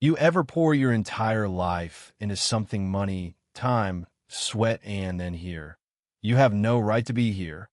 You ever pour your entire life into something money, time, sweat, and then here? You have no right to be here.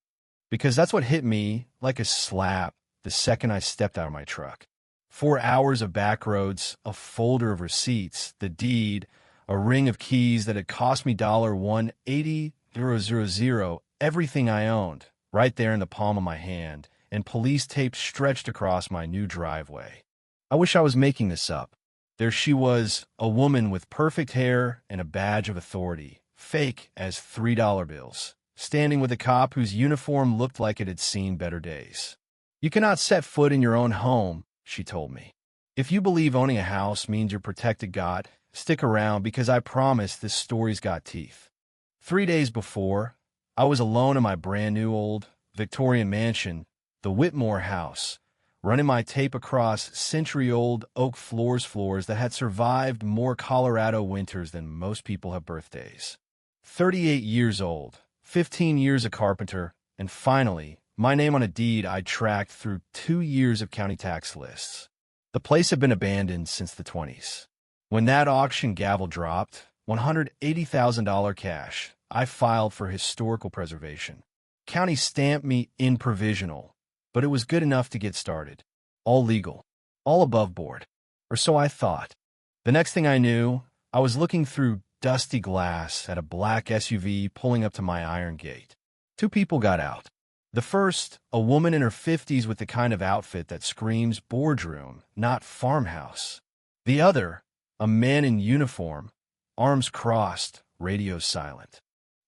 Because that's what hit me like a slap the second I stepped out of my truck. 4 hours of back roads, a folder of receipts, the deed, a ring of keys that had cost me $180,000, everything I owned, right there in the palm of my hand, and police tape stretched across my new driveway. I wish I was making this up. There she was, a woman with perfect hair and a badge of authority, fake as $3 bills, standing with a cop whose uniform looked like it had seen better days. You cannot set foot in your own home, she told me. If you believe owning a house means you're protected, God, stick around because I promise this story's got teeth. 3 days before, I was alone in my brand new old Victorian mansion, the Whitmore House, running my tape across century-old oak floors that had survived more Colorado winters than most people have birthdays. 38 years old, 15 years a carpenter, and finally, my name on a deed I'd tracked through 2 years of county tax lists. The place had been abandoned since the 20s. When that auction gavel dropped, $180,000 cash, I filed for historical preservation. County stamped me in provisional, but it was good enough to get started. All legal, all above board, or so I thought. The next thing I knew, I was looking through dusty glass at a black SUV pulling up to my iron gate. 2 people got out. The first, a woman in her 50s with the kind of outfit that screams boardroom, not farmhouse. The other, a man in uniform, arms crossed, radio silent.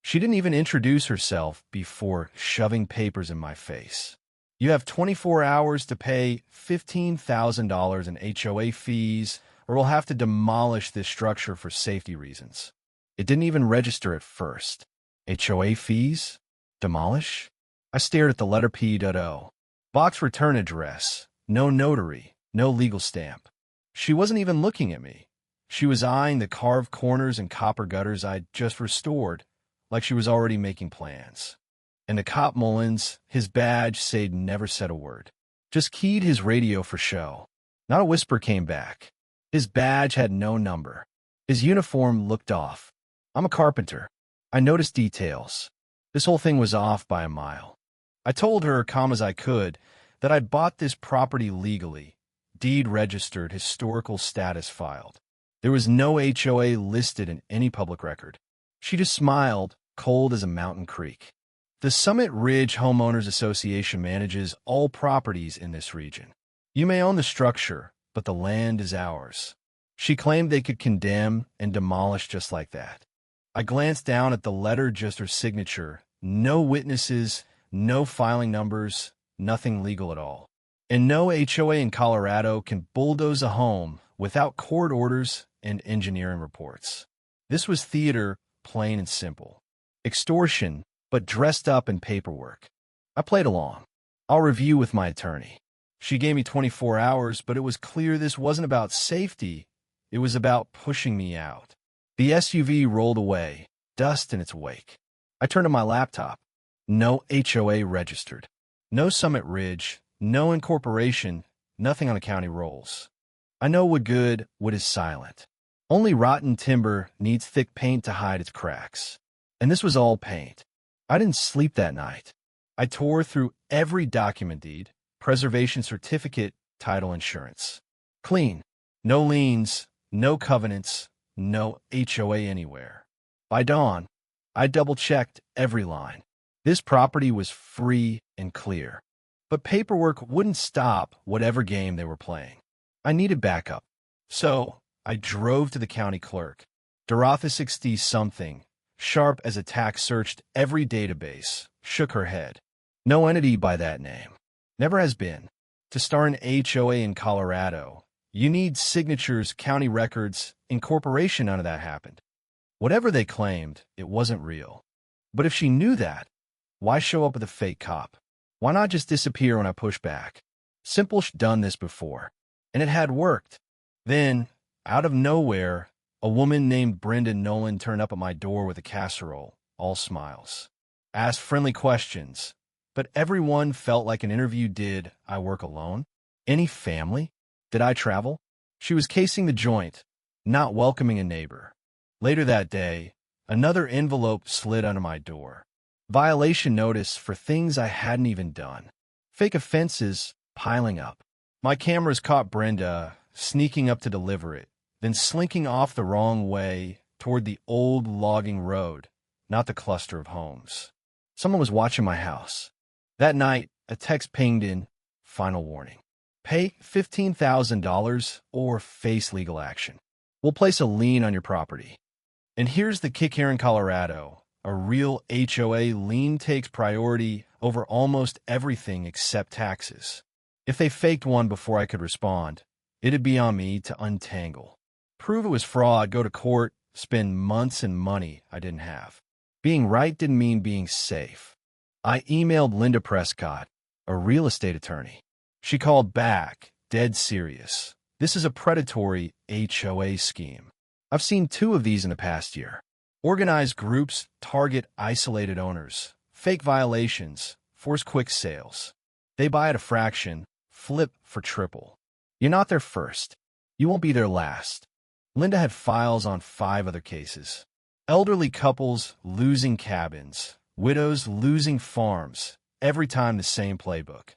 She didn't even introduce herself before shoving papers in my face. You have 24 hours to pay $15,000 in HOA fees, or we'll have to demolish this structure for safety reasons. It didn't even register at first. HOA fees? Demolish? I stared at the letter P.O. Box return address. No notary. No legal stamp. She wasn't even looking at me. She was eyeing the carved corners and copper gutters I'd just restored, like she was already making plans. And the cop Mullins, his badge never said a word. Just keyed his radio for show. Not a whisper came back. His badge had no number. His uniform looked off. I'm a carpenter. I noticed details. This whole thing was off by a mile. I told her, calm as I could, that I'd bought this property legally, deed registered, historical status filed. There was no HOA listed in any public record. She just smiled, cold as a mountain creek. The Summit Ridge Homeowners Association manages all properties in this region. You may own the structure, but the land is ours. She claimed they could condemn and demolish just like that. I glanced down at the letter, just her signature. No witnesses, no filing numbers, nothing legal at all. And no HOA in Colorado can bulldoze a home without court orders and engineering reports. This was theater, plain and simple. Extortion, but dressed up in paperwork. I played along. I'll review with my attorney. She gave me 24 hours, but it was clear this wasn't about safety. It was about pushing me out. The SUV rolled away, dust in its wake. I turned to my laptop. No HOA registered. No Summit Ridge, no incorporation, nothing on the county rolls. I know what is silent. Only rotten timber needs thick paint to hide its cracks. And this was all paint. I didn't sleep that night. I tore through every document, deed, preservation certificate, title, insurance. Clean. No liens, no covenants, no HOA anywhere. By dawn, I double-checked every line. This property was free and clear. But paperwork wouldn't stop whatever game they were playing. I needed backup. So I drove to the county clerk. Dorothy 60-something, sharp as a tax, searched every database, shook her head. No entity by that name. Never has been. To start an HOA in Colorado, you need signatures, county records, incorporation. None of that happened. Whatever they claimed, it wasn't real. But if she knew that, why show up with a fake cop? Why not just disappear when I pushed back? Simple, done this before. And it had worked. Then, out of nowhere, a woman named Brenda Nolan turned up at my door with a casserole, all smiles. Asked friendly questions, but everyone felt like an interview. Did I work alone? Any family? Did I travel? She was casing the joint, not welcoming a neighbor. Later that day, another envelope slid under my door. Violation notice for things I hadn't even done. Fake offenses piling up. My cameras caught Brenda sneaking up to deliver it, then slinking off the wrong way toward the old logging road, not the cluster of homes. Someone was watching my house. That night, a text pinged in, final warning. Pay $15,000 or face legal action. We'll place a lien on your property. And here's the kick here in Colorado. A real HOA lien takes priority over almost everything except taxes. If they faked one before I could respond, it'd be on me to untangle. Prove it was fraud, go to court, spend months and money I didn't have. Being right didn't mean being safe. I emailed Linda Prescott, a real estate attorney. She called back, dead serious. This is a predatory HOA scheme. I've seen 2 of these in the past year. Organized groups target isolated owners, fake violations, force quick sales. They buy at a fraction, flip for triple. You're not their first. You won't be their last. Linda had files on 5 other cases. Elderly couples losing cabins, widows losing farms, every time the same playbook.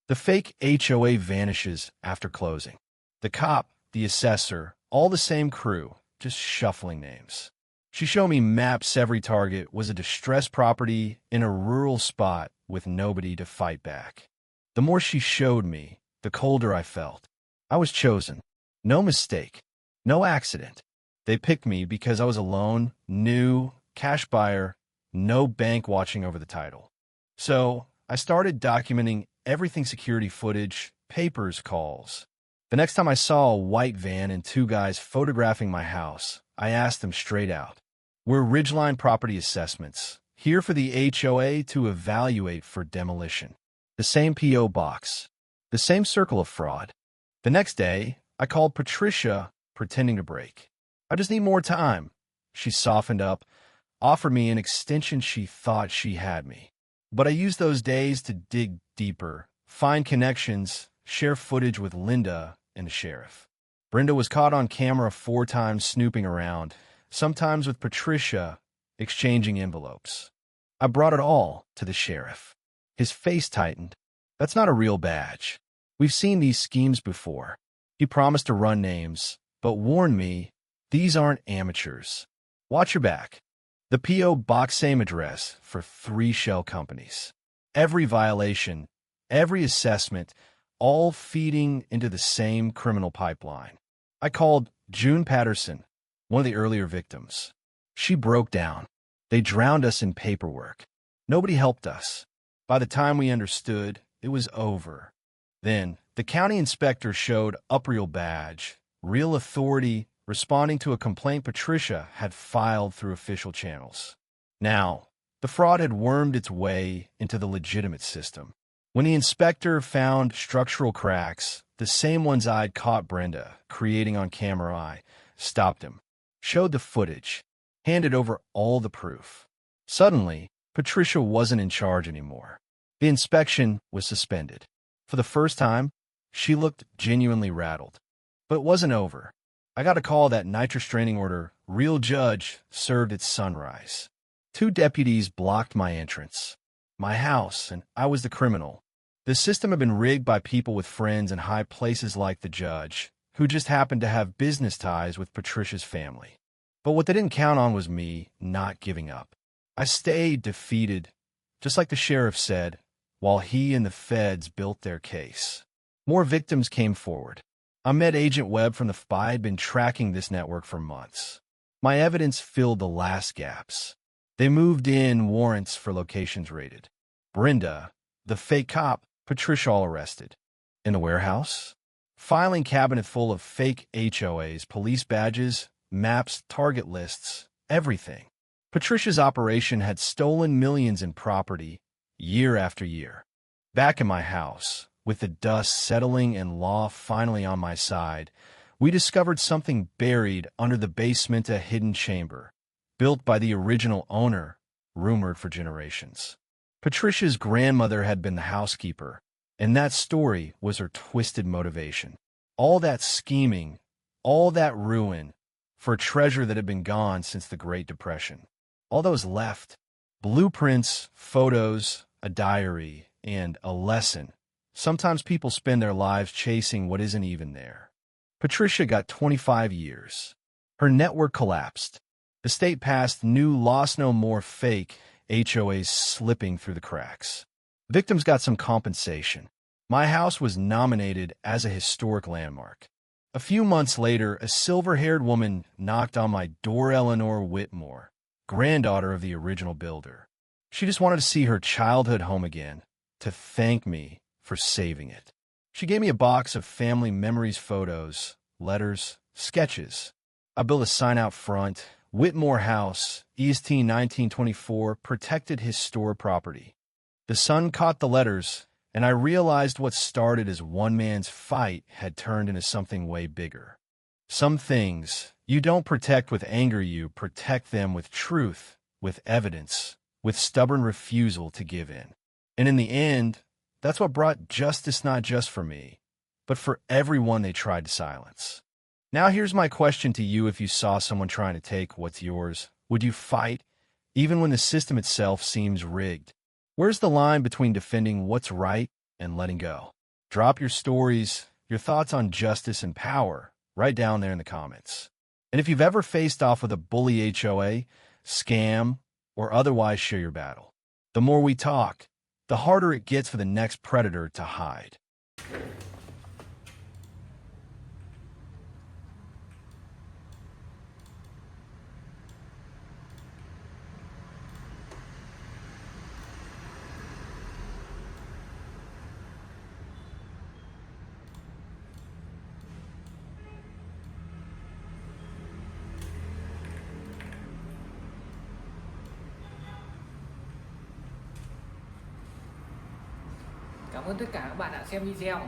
The fake HOA vanishes after closing. The cop, the assessor, all the same crew, just shuffling names. She showed me maps. Every target was a distressed property in a rural spot with nobody to fight back. The more she showed me, the colder I felt. I was chosen. No mistake. No accident. They picked me because I was alone, new, cash buyer, no bank watching over the title. So I started documenting everything: security footage, papers, calls. The next time I saw a white van and 2 guys photographing my house, I asked them straight out. We're Ridgeline Property Assessments, here for the HOA to evaluate for demolition. The same P.O. box. The same circle of fraud. The next day, I called Patricia, pretending to break. I just need more time. She softened up, offered me an extension. She thought she had me. But I used those days to dig deeper, find connections, share footage with Linda and the sheriff. Brenda was caught on camera 4 times snooping around, sometimes with Patricia, exchanging envelopes. I brought it all to the sheriff. His face tightened. That's not a real badge. We've seen these schemes before. He promised to run names, but warned me, these aren't amateurs. Watch your back. The P.O. box, same address for 3 shell companies. Every violation, every assessment, all feeding into the same criminal pipeline. I called June Patterson, one of the earlier victims. She broke down. They drowned us in paperwork. Nobody helped us. By the time we understood, it was over. Then, the county inspector showed up, real badge, real authority, responding to a complaint Patricia had filed through official channels. Now, the fraud had wormed its way into the legitimate system. When the inspector found structural cracks, the same ones I'd caught Brenda creating on camera, I stopped him, showed the footage, handed over all the proof. Suddenly, Patricia wasn't in charge anymore. The inspection was suspended. For the first time, she looked genuinely rattled. But it wasn't over. I got a call that night restraining order, real judge, served at sunrise. 2 deputies blocked my entrance. My house, and I was the criminal. The system had been rigged by people with friends in high places like the judge, who just happened to have business ties with Patricia's family. But what they didn't count on was me not giving up. I stayed defeated, just like the sheriff said, while he and the feds built their case. More victims came forward. I met Agent Webb from the FBI. I had been tracking this network for months. My evidence filled the last gaps. They moved in warrants for locations raided. Brenda, the fake cop, Patricia, all arrested. In the warehouse, filing cabinet full of fake HOAs, police badges, maps, target lists, everything. Patricia's operation had stolen millions in property, year after year. Back in my house, with the dust settling and law finally on my side, we discovered something buried under the basement, a hidden chamber, built by the original owner, rumored for generations. Patricia's grandmother had been the housekeeper, and that story was her twisted motivation. All that scheming All that ruin for a treasure that had been gone since the Great Depression. All that was left: blueprints, photos, a diary, and a lesson. Sometimes people spend their lives chasing what isn't even there. Patricia got 25 years. Her network collapsed. The state passed new Lost No More fake HOAs slipping through the cracks. Victims got some compensation. My house was nominated as a historic landmark. A few months later, a silver-haired woman knocked on my door. Eleanor Whitmore, granddaughter of the original builder. She just wanted to see her childhood home again, to thank me for saving it. She gave me a box of family memories, photos, letters, sketches. I built a sign out front: Whitmore House, EST 1924, protected historic property. The sun caught the letters, and I realized what started as one man's fight had turned into something way bigger. Some things you don't protect with anger, you protect them with truth, with evidence, with stubborn refusal to give in. And in the end, that's what brought justice, not just for me, but for everyone they tried to silence. Now here's my question to you: if you saw someone trying to take what's yours, would you fight, even when the system itself seems rigged? Where's the line between defending what's right and letting go? Drop your stories, your thoughts on justice and power, right down there in the comments. And if you've ever faced off with a bully HOA, scam, or otherwise, share your battle. The more we talk, the harder it gets for the next predator to hide. Cảm ơn tất cả các bạn đã xem video.